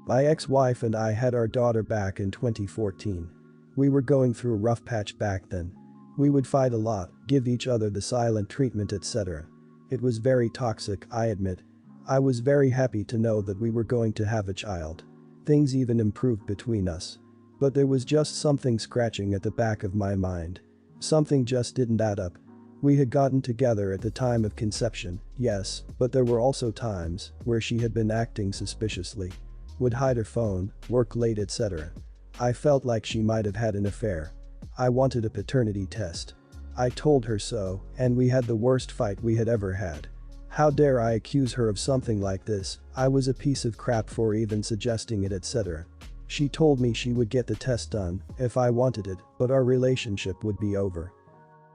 My ex-wife and I had our daughter back in 2014. We were going through a rough patch back then. We would fight a lot, give each other the silent treatment, etc. It was very toxic, I admit. I was very happy to know that we were going to have a child. Things even improved between us. But there was just something scratching at the back of my mind. Something just didn't add up. We had gotten together at the time of conception, yes, but there were also times where she had been acting suspiciously. Would hide her phone, work late, etc. I felt like she might have had an affair. I wanted a paternity test. I told her so, and we had the worst fight we had ever had. How dare I accuse her of something like this? I was a piece of crap for even suggesting it, etc. She told me she would get the test done if I wanted it, but our relationship would be over.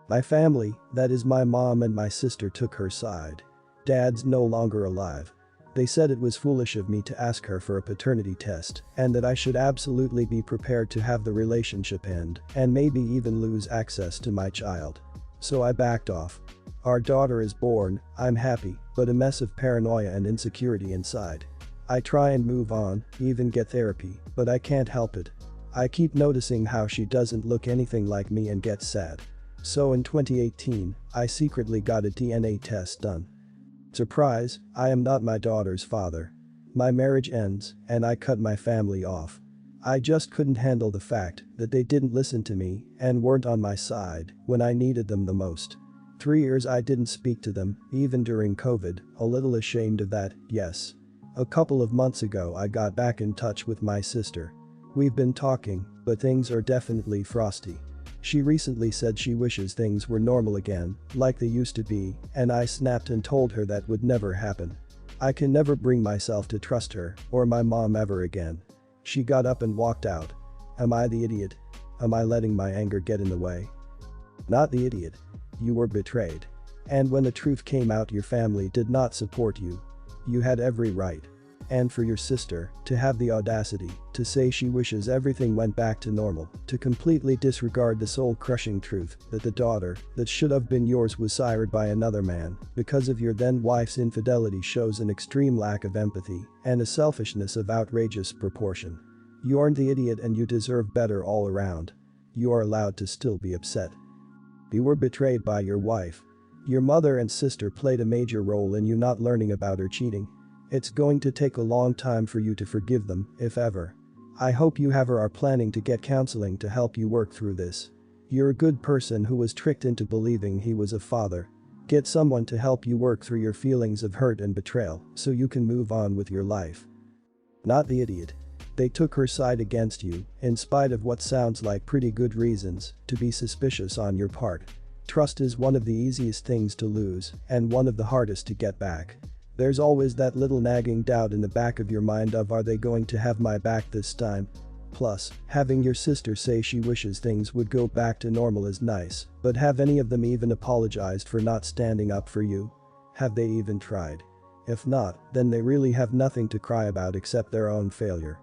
My family, that is my mom and my sister, took her side. Dad's no longer alive. They said it was foolish of me to ask her for a paternity test and that I should absolutely be prepared to have the relationship end and maybe even lose access to my child. So I backed off. Our daughter is born, I'm happy, but a mess of paranoia and insecurity inside. I try and move on, even get therapy, but I can't help it. I keep noticing how she doesn't look anything like me and get sad. So in 2018, I secretly got a DNA test done. Surprise, I am not my daughter's father. My marriage ends, and I cut my family off. I just couldn't handle the fact that they didn't listen to me and weren't on my side when I needed them the most. 3 years I didn't speak to them, even during COVID, a little ashamed of that, yes. A couple of months ago I got back in touch with my sister. We've been talking, but things are definitely frosty. She recently said she wishes things were normal again, like they used to be, and I snapped and told her that would never happen. I can never bring myself to trust her or my mom ever again. She got up and walked out. Am I the idiot? Am I letting my anger get in the way? Not the idiot. You were betrayed. And when the truth came out, your family did not support you. You had every right. And for your sister to have the audacity to say she wishes everything went back to normal, to completely disregard the soul-crushing truth that the daughter that should have been yours was sired by another man because of your then wife's infidelity shows an extreme lack of empathy and a selfishness of outrageous proportion. You aren't the idiot and you deserve better all around. You are allowed to still be upset. You were betrayed by your wife. Your mother and sister played a major role in you not learning about her cheating. It's going to take a long time for you to forgive them, if ever. I hope you have or are planning to get counseling to help you work through this. You're a good person who was tricked into believing he was a father. Get someone to help you work through your feelings of hurt and betrayal so you can move on with your life. Not the idiot. They took her side against you, in spite of what sounds like pretty good reasons to be suspicious on your part. Trust is one of the easiest things to lose and one of the hardest to get back. There's always that little nagging doubt in the back of your mind of, are they going to have my back this time? Plus, having your sister say she wishes things would go back to normal is nice, but have any of them even apologized for not standing up for you? Have they even tried? If not, then they really have nothing to cry about except their own failure.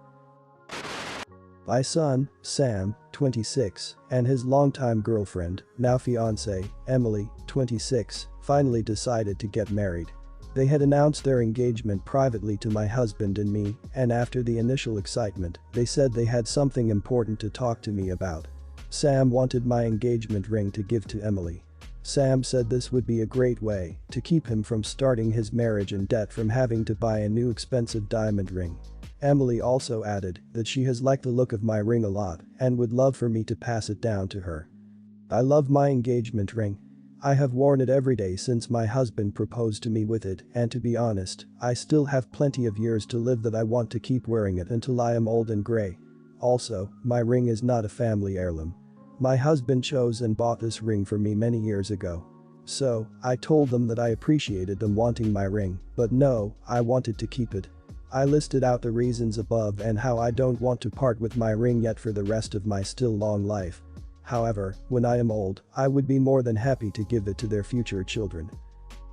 My son, Sam, 26, and his longtime girlfriend, now fiancée, Emily, 26, finally decided to get married. They had announced their engagement privately to my husband and me, and after the initial excitement, they said they had something important to talk to me about. Sam wanted my engagement ring to give to Emily. Sam said this would be a great way to keep him from starting his marriage in debt from having to buy a new expensive diamond ring. Emily also added that she has liked the look of my ring a lot and would love for me to pass it down to her. I love my engagement ring. I have worn it every day since my husband proposed to me with it, and to be honest, I still have plenty of years to live that I want to keep wearing it until I am old and gray. Also, my ring is not a family heirloom. My husband chose and bought this ring for me many years ago. So, I told them that I appreciated them wanting my ring, but no, I wanted to keep it. I listed out the reasons above and how I don't want to part with my ring yet for the rest of my still long life. However, when I am old, I would be more than happy to give it to their future children.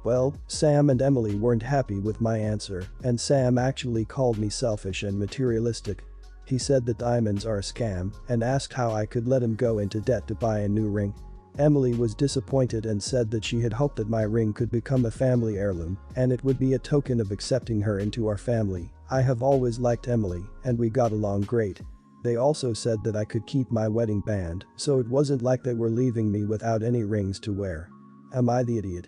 Well, Sam and Emily weren't happy with my answer, and Sam actually called me selfish and materialistic. He said that diamonds are a scam and asked how I could let him go into debt to buy a new ring. Emily was disappointed and said that she had hoped that my ring could become a family heirloom and it would be a token of accepting her into our family. I have always liked Emily and we got along great. They also said that I could keep my wedding band, so it wasn't like they were leaving me without any rings to wear. Am I the idiot?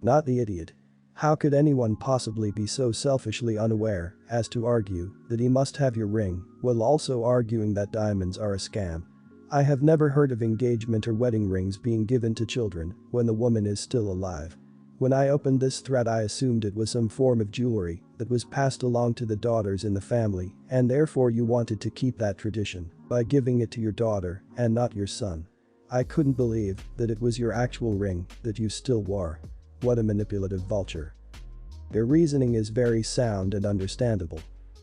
Not the idiot. How could anyone possibly be so selfishly unaware as to argue that he must have your ring while also arguing that diamonds are a scam? I have never heard of engagement or wedding rings being given to children when the woman is still alive. When I opened this thread I assumed it was some form of jewelry that was passed along to the daughters in the family and therefore you wanted to keep that tradition by giving it to your daughter and not your son. I couldn't believe that it was your actual ring that you still wore. What a manipulative vulture. Your reasoning is very sound and understandable.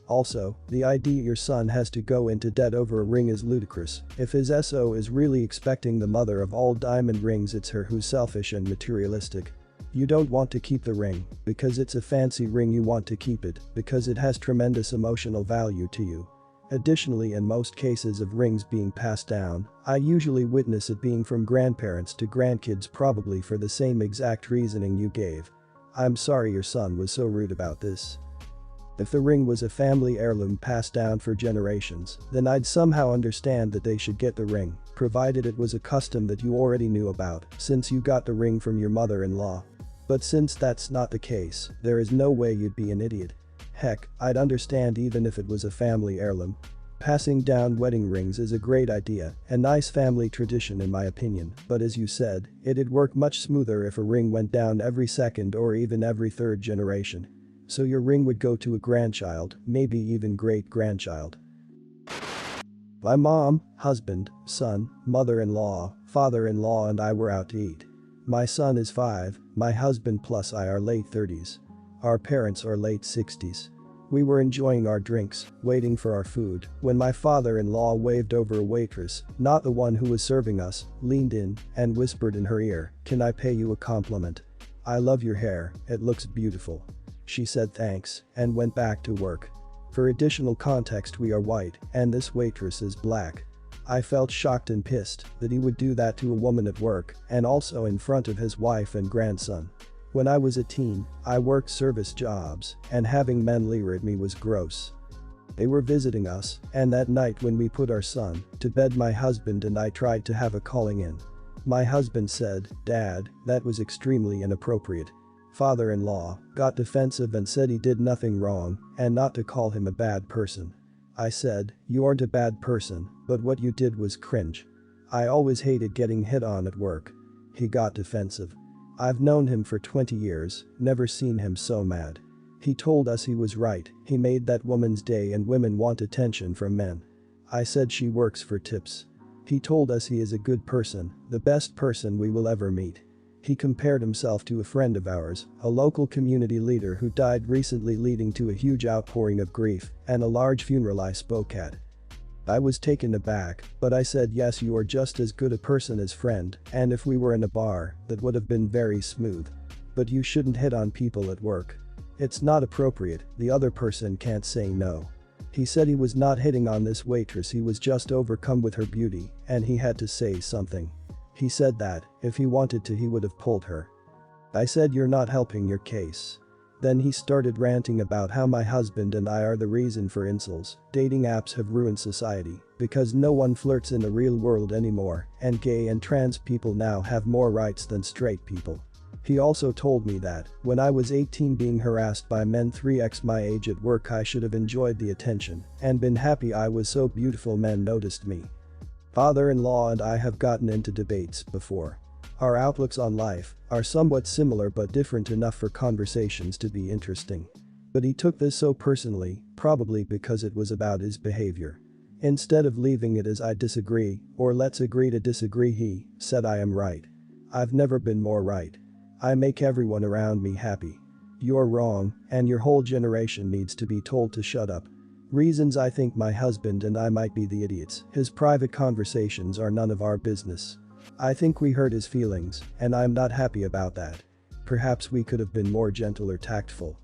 Also, the idea your son has to go into debt over a ring is ludicrous. If his SO is really expecting the mother of all diamond rings, it's her who's selfish and materialistic. You don't want to keep the ring because it's a fancy ring, you want to keep it because it has tremendous emotional value to you. Additionally, in most cases of rings being passed down, I usually witness it being from grandparents to grandkids, probably for the same exact reasoning you gave. I'm sorry your son was so rude about this. If the ring was a family heirloom passed down for generations, then I'd somehow understand that they should get the ring, provided it was a custom that you already knew about since you got the ring from your mother-in-law. But since that's not the case, there is no way you'd be an idiot. Heck, I'd understand even if it was a family heirloom. Passing down wedding rings is a great idea, a nice family tradition in my opinion, but as you said, it'd work much smoother if a ring went down every second or even every third generation. So your ring would go to a grandchild, maybe even great-grandchild. My mom, husband, son, mother-in-law, father-in-law and I were out to eat. My son is 5, my husband plus I are late 30s. Our parents are late 60s. We were enjoying our drinks, waiting for our food, when my father-in-law waved over a waitress, not the one who was serving us, leaned in, and whispered in her ear, "Can I pay you a compliment? I love your hair, it looks beautiful." She said thanks, and went back to work. For additional context, we are white, and this waitress is black. I felt shocked and pissed that he would do that to a woman at work, and also in front of his wife and grandson. When I was a teen, I worked service jobs, and having men leer at me was gross. They were visiting us, and that night when we put our son to bed, my husband and I tried to have a calling in. My husband said, "Dad, that was extremely inappropriate." Father-in-law got defensive and said he did nothing wrong and not to call him a bad person. I said, "You aren't a bad person, but what you did was cringe. I always hated getting hit on at work." He got defensive. I've known him for 20 years, never seen him so mad. He told us he was right, he made that woman's day and women want attention from men. I said she works for tips. He told us he is a good person, the best person we will ever meet. He compared himself to a friend of ours, a local community leader who died recently, leading to a huge outpouring of grief and a large funeral I spoke at. I was taken aback, but I said, "Yes, you are just as good a person as friend, and if we were in a bar, that would have been very smooth. But you shouldn't hit on people at work. It's not appropriate, the other person can't say no." He said he was not hitting on this waitress, he was just overcome with her beauty, and he had to say something. He said that, if he wanted to, he would have pulled her. I said, "You're not helping your case." Then he started ranting about how my husband and I are the reason for incels. Dating apps have ruined society because no one flirts in the real world anymore, and gay and trans people now have more rights than straight people. He also told me that, when I was 18 being harassed by men 3x my age at work, I should have enjoyed the attention and been happy I was so beautiful men noticed me. Father-in-law and I have gotten into debates before. Our outlooks on life are somewhat similar but different enough for conversations to be interesting. But he took this so personally, probably because it was about his behavior. Instead of leaving it as "I disagree" or "let's agree to disagree," he said, "I am right. I've never been more right. I make everyone around me happy. You're wrong, and your whole generation needs to be told to shut up." Reasons I think my husband and I might be the idiots. His private conversations are none of our business. I think we hurt his feelings, and I'm not happy about that. Perhaps we could have been more gentle or tactful.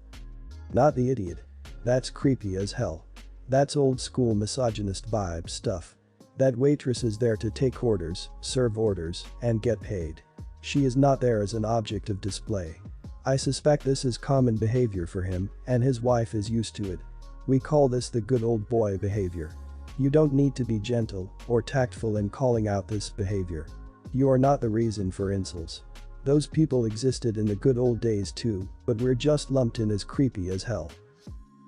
Not the idiot. That's creepy as hell. That's old school misogynist vibe stuff. That waitress is there to take orders, serve orders, and get paid. She is not there as an object of display. I suspect this is common behavior for him, and his wife is used to it. We call this the good old boy behavior. You don't need to be gentle or tactful in calling out this behavior. You are not the reason for insults. Those people existed in the good old days too, but we're just lumped in as creepy as hell.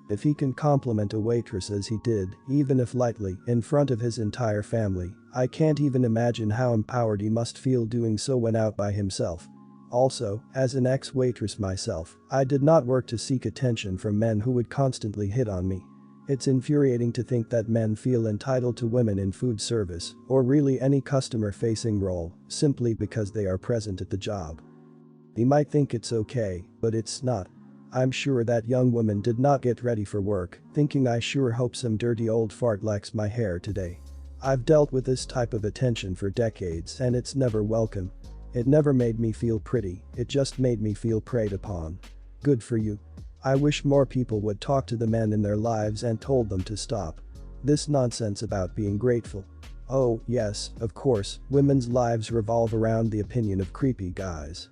If he can compliment a waitress as he did, even if lightly, in front of his entire family, I can't even imagine how empowered he must feel doing so when out by himself. Also, as an ex-waitress myself, I did not work to seek attention from men who would constantly hit on me. It's infuriating to think that men feel entitled to women in food service, or really any customer-facing role, simply because they are present at the job. He might think it's okay, but it's not. I'm sure that young woman did not get ready for work, thinking I sure hope some dirty old fart likes my hair today. I've dealt with this type of attention for decades and it's never welcome. It never made me feel pretty, it just made me feel preyed upon. Good for you. I wish more people would talk to the men in their lives and told them to stop this nonsense about being grateful. Oh, yes, of course, women's lives revolve around the opinion of creepy guys.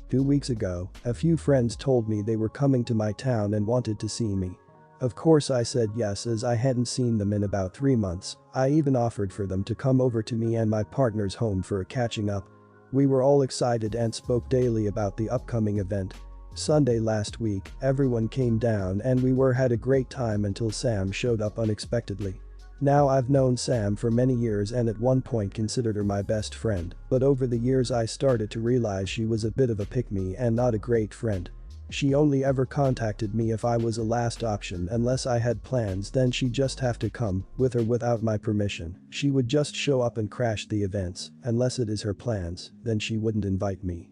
2 weeks ago, a few friends told me they were coming to my town and wanted to see me. Of course I said yes as I hadn't seen them in about 3 months. I even offered for them to come over to me and my partner's home for a catching up. We were all excited and spoke daily about the upcoming event. Sunday last week, everyone came down and we had a great time until Sam showed up unexpectedly. Now I've known Sam for many years and at one point considered her my best friend, but over the years I started to realize she was a bit of a pick-me and not a great friend. She only ever contacted me if I was a last option unless I had plans, then she'd just have to come, with or without my permission. She would just show up and crash the events, unless it is her plans, then she wouldn't invite me.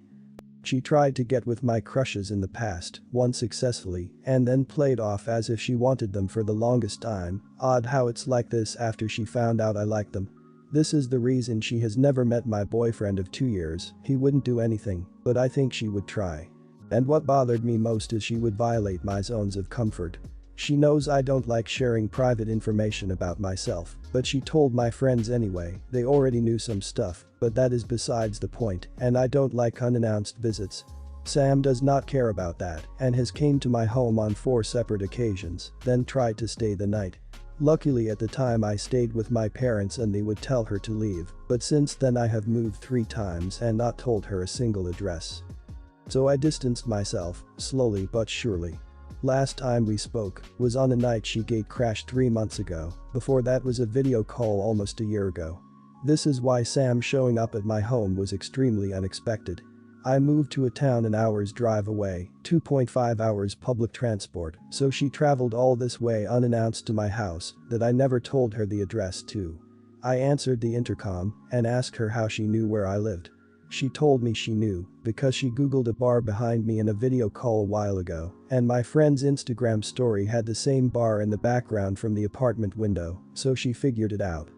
She tried to get with my crushes in the past, once successfully, and then played off as if she wanted them for the longest time. Odd how it's like this after she found out I liked them. This is the reason she has never met my boyfriend of 2 years. He wouldn't do anything, but I think she would try. And what bothered me most is she would violate my zones of comfort. She knows I don't like sharing private information about myself, but she told my friends anyway. They already knew some stuff, but that is besides the point, and I don't like unannounced visits. Sam does not care about that and has came to my home on 4 separate occasions, then tried to stay the night. Luckily at the time I stayed with my parents and they would tell her to leave, but since then I have moved 3 times and not told her a single address. So I distanced myself, slowly but surely. Last time we spoke was on a night she gate crashed 3 months ago. Before that was a video call almost a year ago. This is why Sam showing up at my home was extremely unexpected. I moved to a town an hour's drive away, 2.5 hours public transport, so she traveled all this way unannounced to my house that I never told her the address to. I answered the intercom and asked her how she knew where I lived. She told me she knew because she googled a bar behind me in a video call a while ago, and my friend's Instagram story had the same bar in the background from the apartment window, so she figured it out.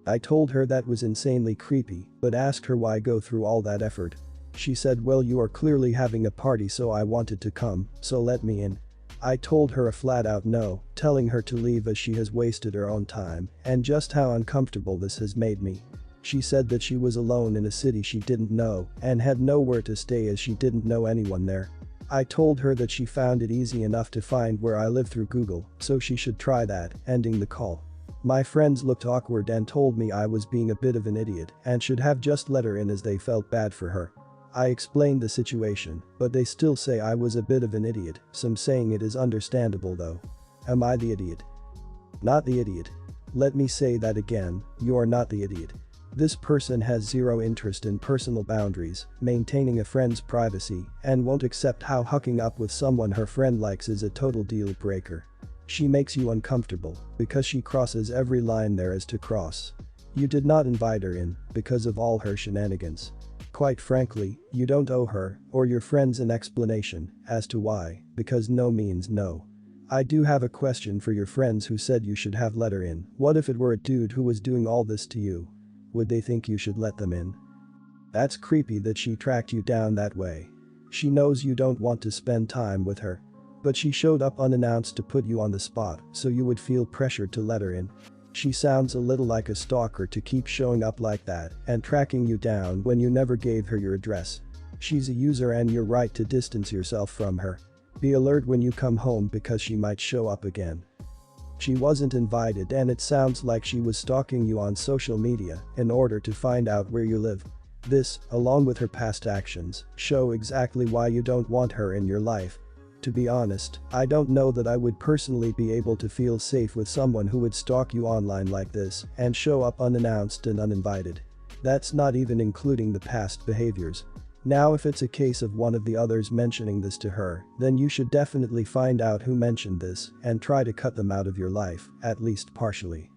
I told her that was insanely creepy, but asked her why go through all that effort. She said, well, you are clearly having a party, so I wanted to come, so let me in. I told her a flat-out no, telling her to leave as she has wasted her own time and just how uncomfortable this has made me. She said that she was alone in a city she didn't know and had nowhere to stay as she didn't know anyone there. I told her that she found it easy enough to find where I live through Google, so she should try that, ending the call. My friends looked awkward and told me I was being a bit of an idiot and should have just let her in as they felt bad for her. I explained the situation, but they still say I was a bit of an idiot, some saying it is understandable though. Am I the idiot? Not the idiot. Let me say that again, you are not the idiot. This person has zero interest in personal boundaries, maintaining a friend's privacy, and won't accept how hooking up with someone her friend likes is a total deal breaker. She makes you uncomfortable because she crosses every line there is to cross. You did not invite her in because of all her shenanigans. Quite frankly, you don't owe her or your friends an explanation as to why, because no means no. I do have a question for your friends who said you should have let her in. What if it were a dude who was doing all this to you? Would they think you should let them in? That's creepy that she tracked you down that way. She knows you don't want to spend time with her. But she showed up unannounced to put you on the spot so you would feel pressured to let her in. She sounds a little like a stalker to keep showing up like that and tracking you down when you never gave her your address. She's a user and you're right to distance yourself from her. Be alert when you come home because she might show up again. She wasn't invited and it sounds like she was stalking you on social media in order to find out where you live. This, along with her past actions, show exactly why you don't want her in your life. To be honest, I don't know that I would personally be able to feel safe with someone who would stalk you online like this and show up unannounced and uninvited. That's not even including the past behaviors. Now if it's a case of one of the others mentioning this to her, then you should definitely find out who mentioned this and try to cut them out of your life, at least partially.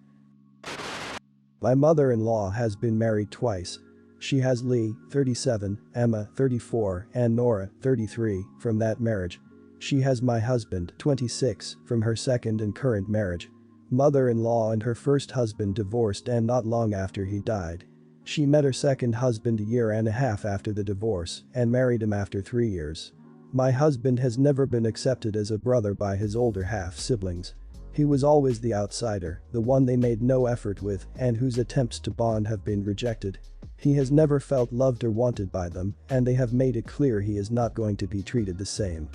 My mother-in-law has been married twice. She has Lee, 37, Emma, 34, and Nora, 33, from that marriage. She has my husband, 26, from her second and current marriage. Mother-in-law and her first husband divorced and not long after he died. She met her second husband a year and a half after the divorce and married him after 3 years. My husband has never been accepted as a brother by his older half-siblings. He was always the outsider, the one they made no effort with and whose attempts to bond have been rejected. He has never felt loved or wanted by them and they have made it clear he is not going to be treated the same.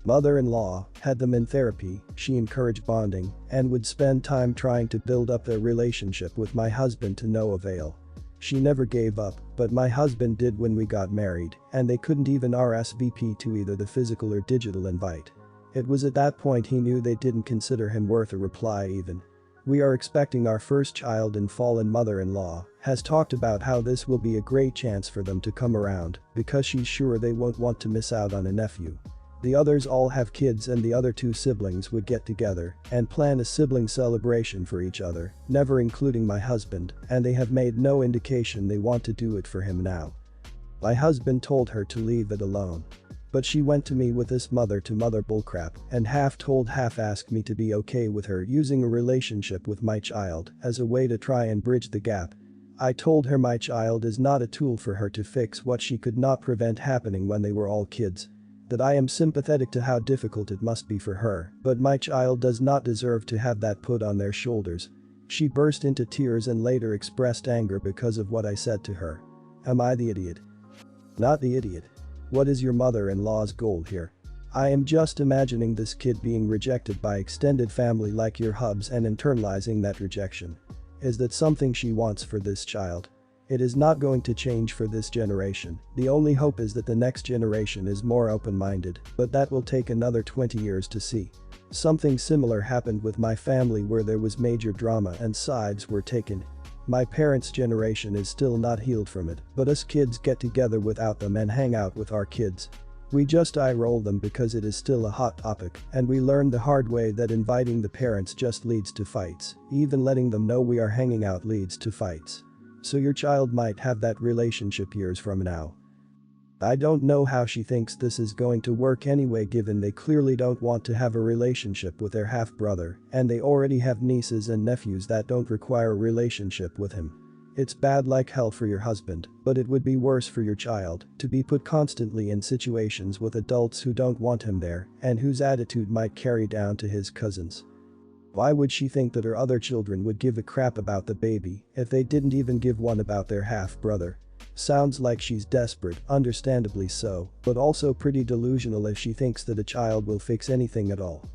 Mother-in-law had them in therapy, she encouraged bonding and would spend time trying to build up their relationship with my husband to no avail. She never gave up, but my husband did when we got married, and they couldn't even RSVP to either the physical or digital invite. It was at that point he knew they didn't consider him worth a reply even. We are expecting our first child and fallen mother-in-law has talked about how this will be a great chance for them to come around because she's sure they won't want to miss out on a nephew. The others all have kids and the other 2 siblings would get together and plan a sibling celebration for each other, never including my husband, and they have made no indication they want to do it for him now. My husband told her to leave it alone. But she went to me with this mother-to-mother bullcrap and half told half asked me to be okay with her using a relationship with my child as a way to try and bridge the gap. I told her my child is not a tool for her to fix what she could not prevent happening when they were all kids. That I am sympathetic to how difficult it must be for her, but my child does not deserve to have that put on their shoulders. She burst into tears and later expressed anger because of what I said to her. Am I the idiot? Not the idiot. What is your mother-in-law's goal here? I am just imagining this kid being rejected by extended family like your hubs and internalizing that rejection. Is that something she wants for this child? It is not going to change for this generation. The only hope is that the next generation is more open-minded, but that will take another 20 years to see. Something similar happened with my family where there was major drama and sides were taken. My parents' generation is still not healed from it, but us kids get together without them and hang out with our kids. We just eye-roll them because it is still a hot topic, and we learned the hard way that inviting the parents just leads to fights. Even letting them know we are hanging out leads to fights. So your child might have that relationship years from now. I don't know how she thinks this is going to work anyway given they clearly don't want to have a relationship with their half-brother and they already have nieces and nephews that don't require a relationship with him. It's bad like hell for your husband, but it would be worse for your child to be put constantly in situations with adults who don't want him there and whose attitude might carry down to his cousins. Why would she think that her other children would give a crap about the baby if they didn't even give one about their half-brother? Sounds like she's desperate, understandably so, but also pretty delusional if she thinks that a child will fix anything at all.